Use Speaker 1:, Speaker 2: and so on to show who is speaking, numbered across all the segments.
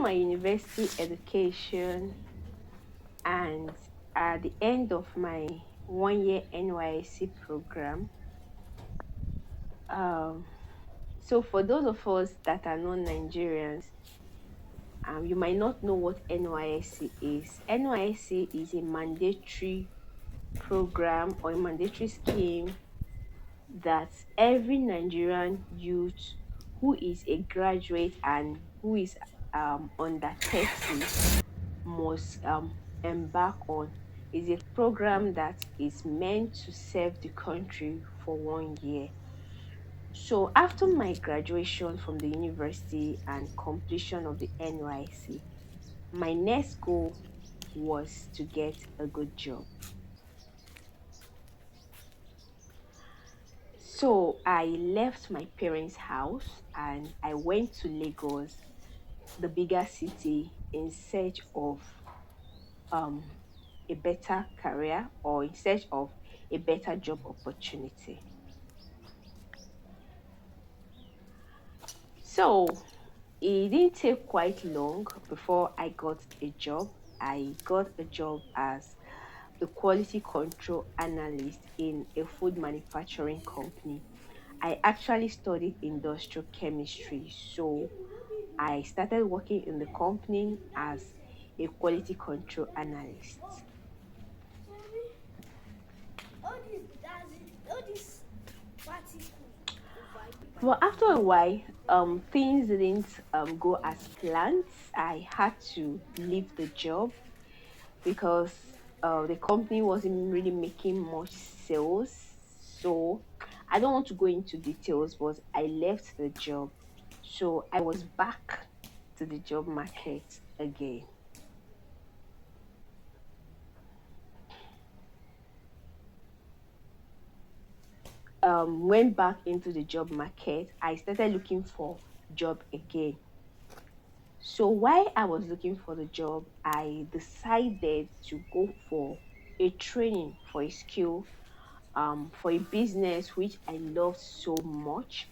Speaker 1: my university education, and at the end of my 1 year NYSC program, um, so for those of us that are non-Nigerians, you might not know what NYSC is. NYSC is a mandatory program or a mandatory scheme that every Nigerian youth who is a graduate and who is under 30 must embark on. Is a program that is meant to serve the country for 1 year. So after my graduation from the university and completion of the NYC, my next goal was to get a good job. So I left my parents' house and I went to Lagos, the bigger city, in search of um, a better career or in search of a better job opportunity. So it didn't take quite long before I got a job. I got a job as a quality control analyst in a food manufacturing company. I actually studied industrial chemistry, so I started working in the company as a quality control analyst.
Speaker 2: All this particles
Speaker 1: Well, after a while, things didn't go as planned. I had to leave the job because the company wasn't really making much sales. So I don't want to go into details, but I left the job. So I was back to the job market again. Went back into the job market. I started looking for job again. So while I was looking for the job, I decided to go for a training for a skill, for a business which I loved so much.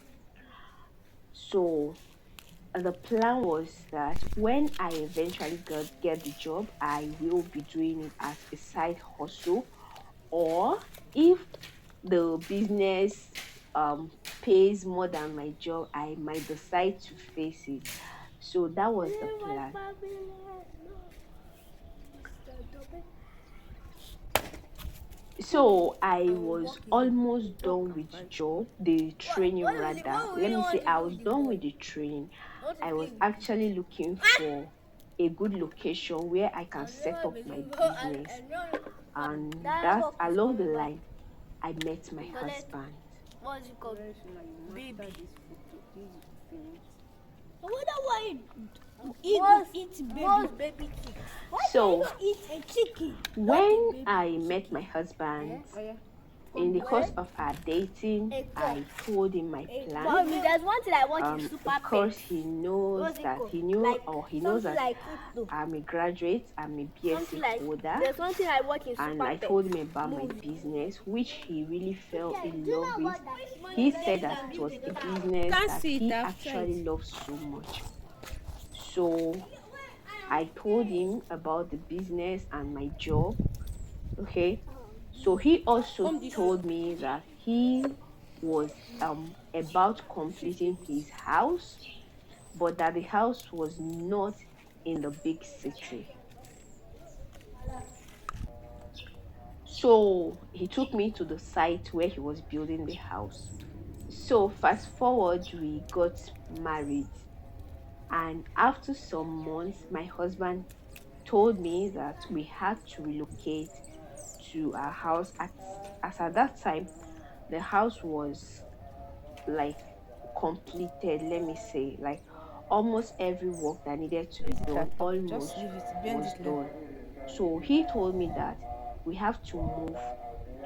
Speaker 1: So the plan was that when I eventually get the job, I will be doing it as a side hustle, or if the business pays more than my job, I might decide to face it. So that was the plan. So I was
Speaker 2: work again.
Speaker 1: almost
Speaker 2: Talk
Speaker 1: done
Speaker 2: and
Speaker 1: with the
Speaker 2: fight.
Speaker 1: job, the training rather.
Speaker 2: What we
Speaker 1: Let
Speaker 2: really
Speaker 1: me
Speaker 2: want
Speaker 1: say
Speaker 2: to
Speaker 1: I
Speaker 2: do
Speaker 1: was
Speaker 2: with the
Speaker 1: done
Speaker 2: boy?
Speaker 1: with the training.
Speaker 2: Not to
Speaker 1: I
Speaker 2: play
Speaker 1: was
Speaker 2: with the
Speaker 1: actually looking for a good location where I can
Speaker 2: I
Speaker 1: set
Speaker 2: never
Speaker 1: up
Speaker 2: been
Speaker 1: my
Speaker 2: I
Speaker 1: business.
Speaker 2: know
Speaker 1: And
Speaker 2: that
Speaker 1: that
Speaker 2: work is
Speaker 1: along the
Speaker 2: coming back.
Speaker 1: line I met my
Speaker 2: Collect
Speaker 1: husband.
Speaker 2: what's it called?
Speaker 3: Very soon now you
Speaker 2: Baby.
Speaker 3: master this photo, this paint.
Speaker 2: I wonder why eagle eat baby. What's baby chicks? Why can you
Speaker 1: So
Speaker 2: not eat a chicken? Not a
Speaker 1: when
Speaker 2: baby
Speaker 1: I met
Speaker 2: chicken.
Speaker 1: my husband,
Speaker 3: Oh yeah.
Speaker 1: in
Speaker 3: Come
Speaker 1: the
Speaker 3: here.
Speaker 1: course
Speaker 2: Well,
Speaker 1: of our dating,
Speaker 2: a cock.
Speaker 1: I told him my
Speaker 2: But
Speaker 1: plan.
Speaker 2: there's one thing I want is super
Speaker 1: Of
Speaker 2: pet.
Speaker 1: course, he knows
Speaker 2: What's it
Speaker 1: that
Speaker 2: called?
Speaker 1: he knew
Speaker 2: Like
Speaker 1: or he knows
Speaker 2: something
Speaker 1: that
Speaker 2: like crypto.
Speaker 1: I'm a graduate, I'm a
Speaker 2: Something
Speaker 1: BSc
Speaker 2: like
Speaker 1: holder,
Speaker 2: there's one thing I watch in
Speaker 1: and
Speaker 2: super
Speaker 1: I
Speaker 2: pet
Speaker 1: told him about my
Speaker 2: movie.
Speaker 1: business, which he really fell
Speaker 2: Yeah,
Speaker 1: in
Speaker 2: do you
Speaker 1: love
Speaker 2: know
Speaker 1: with.
Speaker 2: about that?
Speaker 1: He said that it was a business
Speaker 2: Can't
Speaker 1: that
Speaker 2: see it
Speaker 1: he
Speaker 2: after it.
Speaker 1: actually loved so much. So I told him about the business and my job. Okay. So he also
Speaker 2: Come this
Speaker 1: told me that he was about completing his house, but that the house was not in the big city. So he took me to the site where he was building the house. So fast forward, we got married, and after some months, my husband told me that we had to relocate to our house. As at that time, the house was like completed. Let me say, like almost every work that needed to be
Speaker 3: Use it
Speaker 1: done
Speaker 3: at top. Just
Speaker 1: almost
Speaker 3: leave it. Bend
Speaker 1: was
Speaker 3: it low.
Speaker 1: done. So he told me that we have to move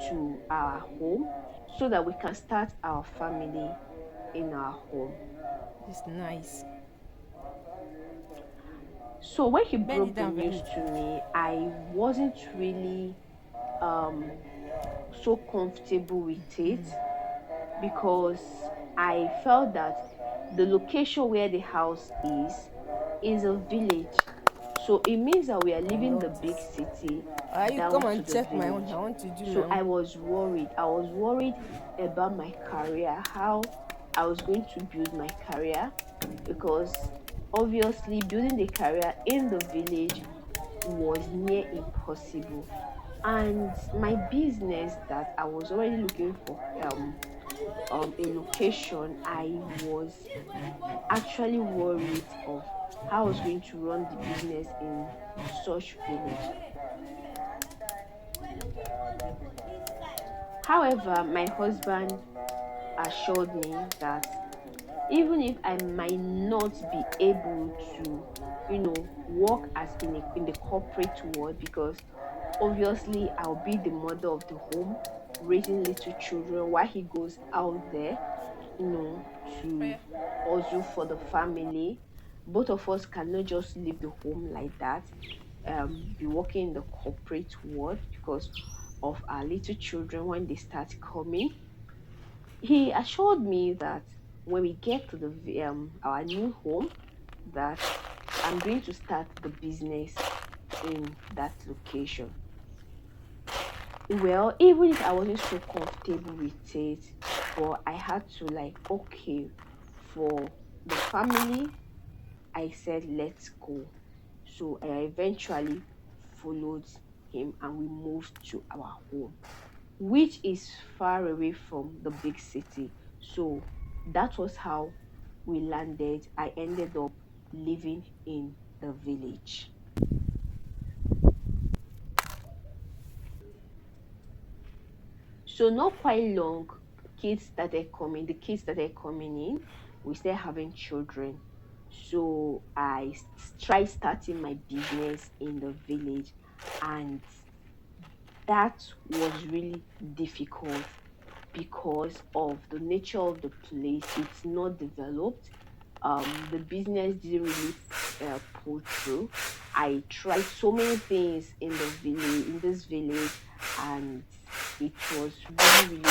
Speaker 1: to our home so that we can start our family in our home.
Speaker 3: It's nice.
Speaker 1: So when he
Speaker 3: Bend it
Speaker 1: broke the
Speaker 3: down very
Speaker 1: news to me, I wasn't really um so comfortable with it because I felt that the location where the house is is a village. So it means that we are
Speaker 3: I
Speaker 1: leaving the
Speaker 3: love
Speaker 1: big
Speaker 3: this.
Speaker 1: city
Speaker 3: You come
Speaker 1: down to
Speaker 3: and
Speaker 1: the
Speaker 3: check my own.
Speaker 1: village.
Speaker 3: I want to do my
Speaker 1: So
Speaker 3: own.
Speaker 1: I was worried. I was worried about my career, how I was going to build my career, because obviously building the career in the village was near impossible. And my business that I was already looking for a location, I was actually worried of how I was going to run the business in such village. However, my husband assured me that even if I might not be able to, work as in the corporate world, because obviously I'll be the mother of the home, raising little children while he goes out there, you know, to also for the family. Both of us cannot just leave the home like that, be working in the corporate world because of our little children when they start coming. He assured me that when we get to our new home, that I'm going to start the business in that location. Well, even if I wasn't so comfortable with it, but I had to, like, okay, for the family, I said let's go. So I eventually followed him and we moved to our home, which is far away from the big city. So that was how we landed. I ended up living in the village. So not quite long, the kids started coming in. We started having children. So I tried starting my business in the village, and that was really difficult because of the nature of the place. It's not developed. The business didn't really pull through. I tried so many things in this village, and it was really,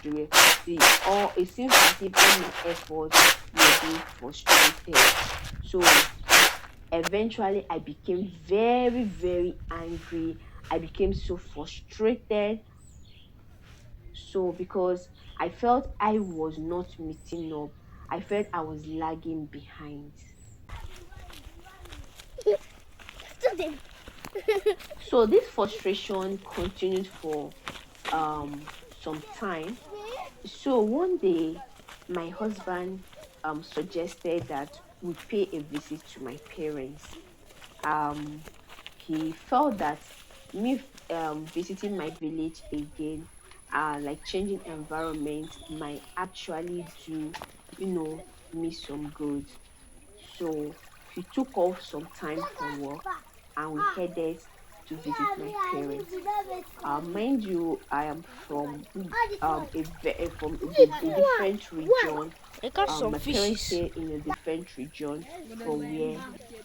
Speaker 1: really frustrating. All it seems as if all my efforts were being frustrated. So eventually, I became very, very angry. I became so frustrated. So because I felt I was not meeting up, I felt I was lagging behind. So this frustration continued for some time. So one day my husband suggested that we pay a visit to my parents. Um he felt that me visiting my village again, like changing environment, might actually do, me some good. So he took off some time from work and we headed to visit my parents. Mind you, I am from a different region.
Speaker 3: I got some
Speaker 1: My parents
Speaker 3: fishes.
Speaker 1: stay in a different region from where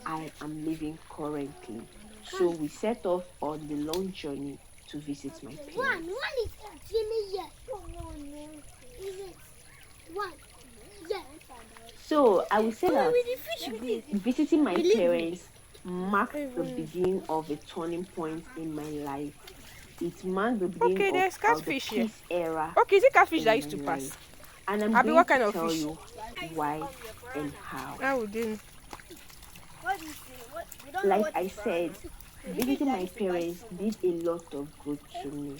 Speaker 1: I am living currently. So we set off on the long journey to visit my parents. So I would say that visiting my parents marked the beginning of a turning point in my life. It marked the beginning
Speaker 3: Okay,
Speaker 1: of
Speaker 3: there's
Speaker 1: the
Speaker 3: catfish here.
Speaker 1: peace era
Speaker 3: Okay, is it catfish that
Speaker 1: in
Speaker 3: used
Speaker 1: my
Speaker 3: to pass?
Speaker 1: life. And I'm
Speaker 3: Abi,
Speaker 1: going
Speaker 3: what
Speaker 1: to
Speaker 3: kind of
Speaker 1: tell
Speaker 3: fish?
Speaker 1: you why and how.
Speaker 3: I wouldn't.
Speaker 2: What do you say? What? We don't know
Speaker 1: Like
Speaker 2: what
Speaker 1: I
Speaker 2: is from.
Speaker 1: said,
Speaker 2: The fish
Speaker 1: visiting
Speaker 2: that
Speaker 1: my
Speaker 2: used to pass
Speaker 1: parents
Speaker 2: from.
Speaker 1: did a lot of good to me.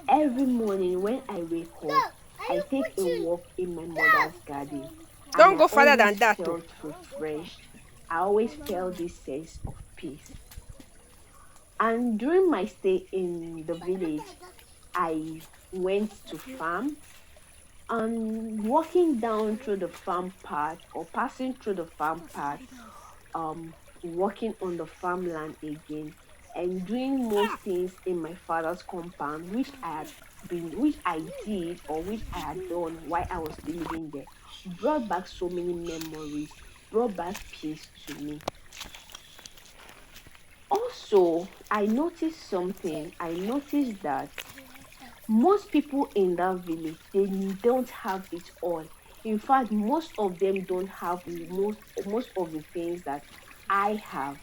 Speaker 1: Every morning when I wake up, I take a walk in my mother's garden and
Speaker 3: Don't
Speaker 1: I
Speaker 3: go further than
Speaker 1: always
Speaker 3: that, oh.
Speaker 1: felt refreshed. I always felt this sense of peace. And during my stay in the village, I went to farm, and walking down through the farm path or passing through the farm path, working on the farmland again, and doing most things in my father's compound, which I did or which I had done while I was still living there, brought back so many memories, brought back peace to me. Also, I noticed something. I noticed that most people in that village, they don't have it all. In fact, most of them don't have most of the things that I have.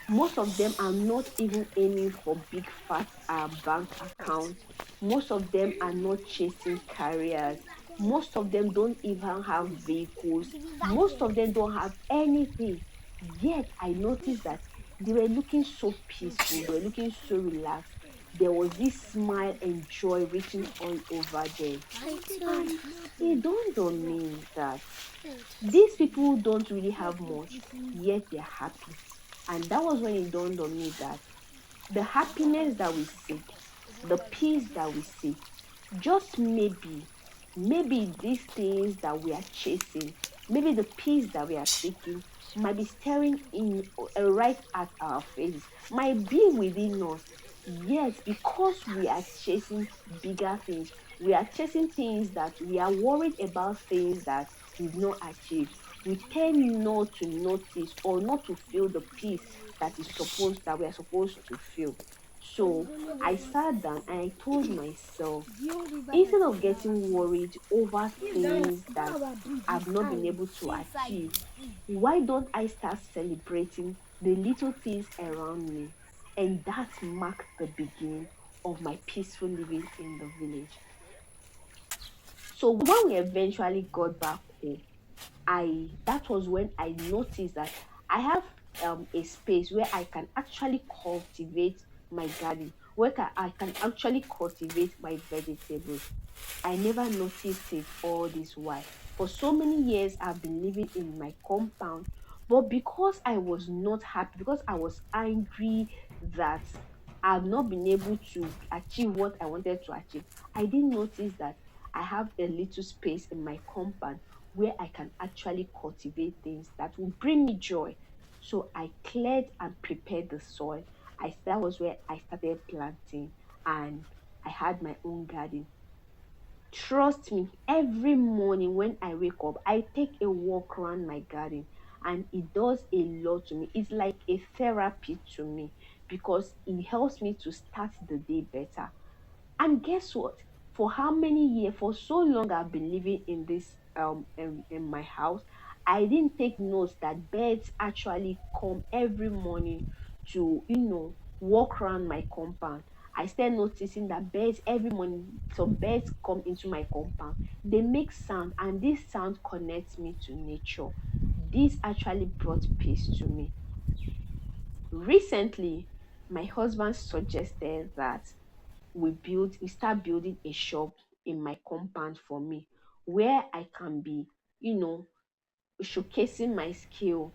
Speaker 1: Most of them are not even aiming for big fat bank accounts. Most of them are not chasing careers. Most of them don't even have vehicles. Most of them don't have anything. Yet I noticed that they were looking so peaceful, they were looking so relaxed. There was this smile and joy written all over them. And it dawned on me that these people don't really have much, yet they're happy. And that was when it dawned on me that the happiness that we seek, the peace that we seek, just maybe these things that we are chasing, maybe the peace that we are seeking might be staring in right at our faces, might be within us. Yet, because we are chasing bigger things, we are chasing things that we are worried about, things that we've not achieved. We tend not to notice or not to feel the peace that we are supposed to feel. So I sat down and I told myself, instead of getting worried over things that I've not been able to achieve, why don't I start celebrating the little things around me? And that marked the beginning of my peaceful living in the village. So when we eventually got back home, I that was when I noticed that I have a space where I can actually cultivate my garden, where I can actually cultivate my vegetables. I never noticed it all this while. For so many years, I've been living in my compound, but because I was not happy, because I was angry that I've not been able to achieve what I wanted to achieve, I didn't notice that I have a little space in my compound where I can actually cultivate things that will bring me joy. So I cleared and prepared the soil. That was where I started planting, and I had my own garden. Trust me, every morning when I wake up, I take a walk around my garden, and it does a lot to me. It's like a therapy to me because it helps me to start the day better. And guess what? For how many years, for so long I've been living in this in my house, I didn't take notes that birds actually come every morning to, walk around my compound. I started noticing that birds every morning, some birds come into my compound. They make sound, and this sound connects me to nature. This actually brought peace to me. Recently, my husband suggested that we start building a shop in my compound for me, where I can be, you know showcasing my skill.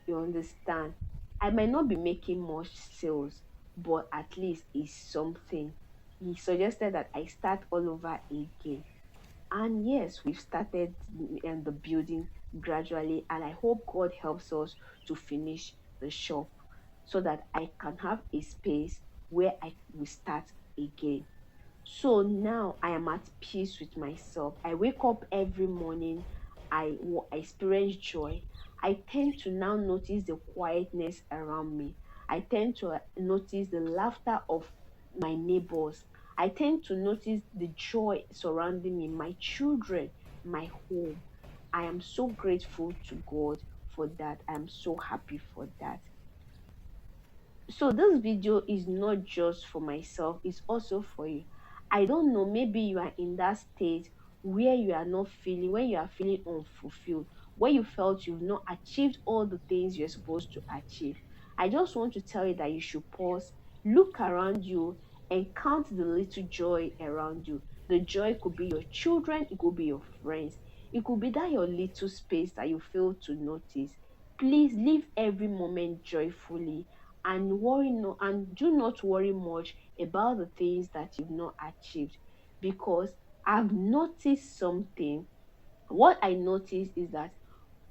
Speaker 1: You understand? I might not be making much sales, but at least it's something. He suggested that I start all over again. And yes, we've started the building gradually, and I hope God helps us to finish the shop so that I can have a space where I will start again. So now I am at peace with myself. I wake up every morning, I experience joy. I tend to now notice the quietness around me. I tend to notice the laughter of my neighbors. I tend to notice the joy surrounding me, my children, my home. I am so grateful to God for that. I am so happy for that. So this video is not just for myself, it's also for you. I don't know, maybe you are in that state where you are not feeling, when you are feeling unfulfilled, where you felt you've not achieved all the things you're supposed to achieve. I just want to tell you that you should pause, look around you, and count the little joy around you. The joy could be your children, it could be your friends, it could be that your little space that you fail to notice. Please live every moment joyfully, and do not worry much about the things that you've not achieved, because I've noticed something. What I noticed is that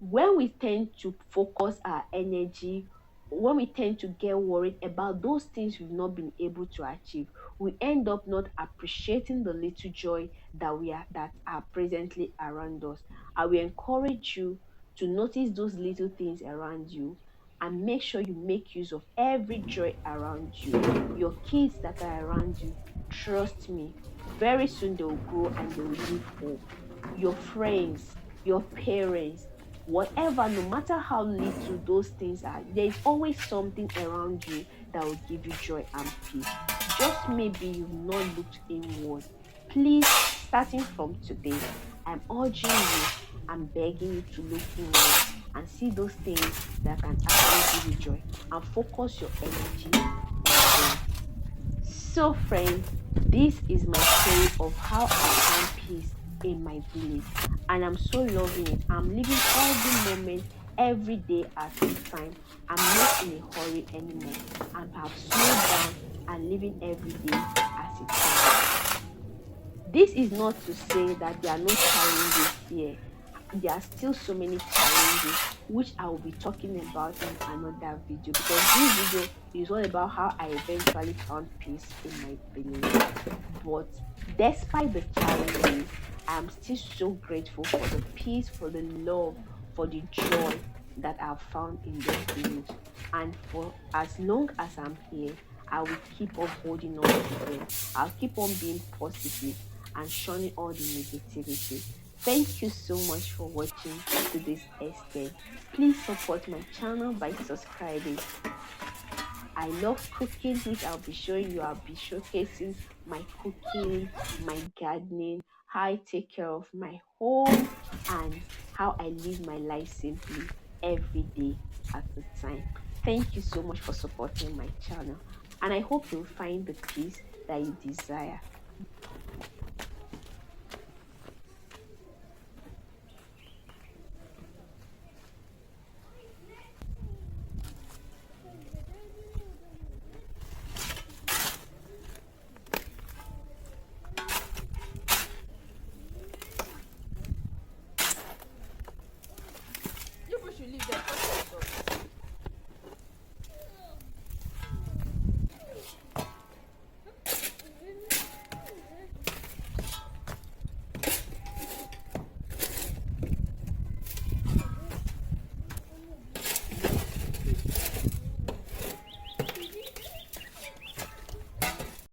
Speaker 1: when we tend to focus our energy, when we tend to get worried about those things we've not been able to achieve, we end up not appreciating the little joy that are presently around us. I will encourage you to notice those little things around you, and make sure you make use of every joy around you. Your kids that are around you, trust me, very soon they will grow and they will leave home. your friends, your parents, whatever, no matter how little those things are, there's always something around you that will give you joy and peace. Just maybe you've not looked inward. Please, starting from today, I'm urging you, I'm begging you to look inward and see those things that can actually give you joy and focus your energy on them. So, friends, this is my story of how I found peace in my village, and I'm so loving it. I'm living every moment, every day at a time. I'm not in a hurry anymore, and have slowed down and living every day as it comes. This is not to say that there are no challenges here. There are still so many challenges which I will be talking about in another video, because this video is all about how I eventually found peace in my village. But despite the challenges, I'm still so grateful for the peace, for the love, for the joy that I've found in this village. And for as long as I'm here, I will keep on holding on to them. I'll keep on being positive and shunning all the negativity. Thank you so much for watching to this extent. Please support my channel by subscribing. I love cooking, which I'll be showing you. I'll be showcasing my cooking, my gardening, how I take care of my home, and how I live my life simply every day at a time. Thank you so much for supporting my channel, and I hope you'll find the peace that you desire.